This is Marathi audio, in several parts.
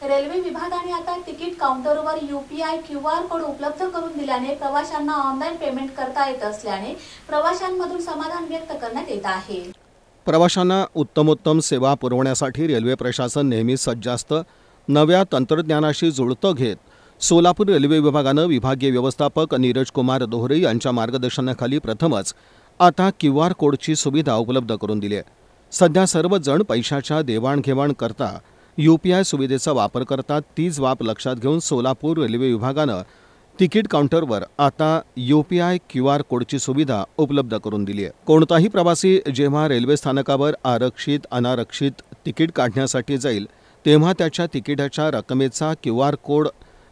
रेल्वे विभागाने आता तिकीट काउंटरवर UPI QR कोड उपलब्ध करून दिल्याने प्रवाशांना ऑनलाईन पेमेंट करता येत असल्याने प्रवाशांमधून समाधान व्यक्त करण्यात येत आहे। प्रवाशांना उत्तमोत्तम सेवा पुरवण्यासाठी रेल्वे प्रशासन नेहमी सज्ज असतं। नव्या तंत्रज्ञानाशी जुळतं घेत सोलापूर रेल्वे विभागानं विभागीय व्यवस्थापक नीरज कुमार दोहरे यांच्या मार्गदर्शनाखाली प्रथमच आता QR कोडची सुविधा उपलब्ध करून दिली आहे। सध्या सर्वजण पैशाच्या देवाणघेवाण करता UPI सुविधेचा वापर करतात। तीच बाब लक्षात घेऊन सोलापूर रेल्वे विभागानं तिकीट काउंटरवर आता UPI QR कोडची सुविधा उपलब्ध करून दिली आहे। कोणताही प्रवासी जेव्हा रेल्वे स्थानकावर आरक्षित अनारक्षित तिकीट काढण्यासाठी जाईल तेव्हा त्याच्या तिकिटाच्या रकमेचा QR कोड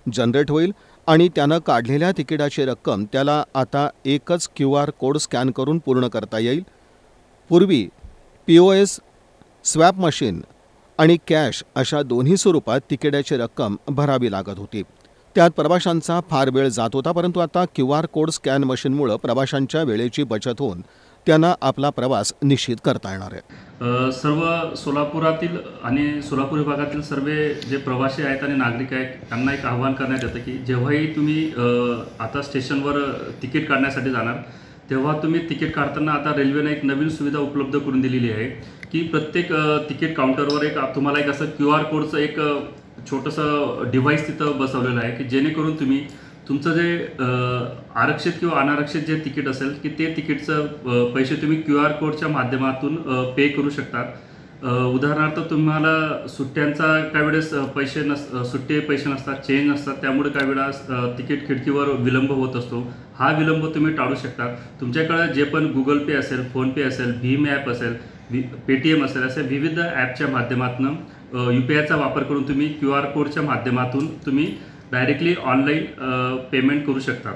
जनरेट होईल आणि त्यानं काढलेल्या तिकिटाची रक्कम त्याला आता एकच QR कोड स्कॅन करून पूर्ण करता येईल। पूर्वी POS, स्वॅप मशीन आणि कॅश अशा दोन्ही स्वरूपात तिकिटाची रक्कम भरावी लागत होती। त्यात प्रवाशांचा फार वेळ जात होता, परंतु आता QR कोड स्कॅन मशीनमुळे प्रवाशांच्या वेळेची बचत होऊन त्यांना आपला प्रवास निश्चित करता येणार आहे। सर्व सोलापुरातील आणि सोलापूर विभागातील सर्व जे प्रवासी आहेत आणि नागरिक आहेत त्यांना एक आवाहन करण्यात येतं की जेव्हाही तुम्ही आता स्टेशनवर तिकीट काढण्यासाठी जाणार तेव्हा तुम्ही तिकीट काढताना आता रेल्वेने एक नवीन सुविधा उपलब्ध करून दिलेली आहे की प्रत्येक तिकीट काउंटरवर तुम्हाला एक असं QR कोडचं एक छोटंसं डिव्हाइस तिथं बसवलेलं आहे की जेणेकरून तुम्ही तुमचं जे आरक्षित किंवा अनारक्षित जे तिकीट असेल की ते तिकीटचं पैसे तुम्ही QR कोडच्या माध्यमातून पे करू शकतात। उदाहरणार्थ तुम्हाला सुट्ट्यांचा काही वेळेस सुट्टे पैसे नसतात, चेंज नसतात, त्यामुळे काही वेळा तिकीट खिडकीवर विलंब होत असतो। हा विलंब तुम्ही टाळू शकता। तुमच्याकडे जे पण Google Pay असेल, PhonePe असेल, भीम ॲप असेल, Paytm असेल, असे विविध ॲपच्या माध्यमातून UPIचा वापर करून तुम्ही QR कोडच्या माध्यमातून तुम्ही डायरेक्टली ऑनलाईन पेमेंट करू शकता।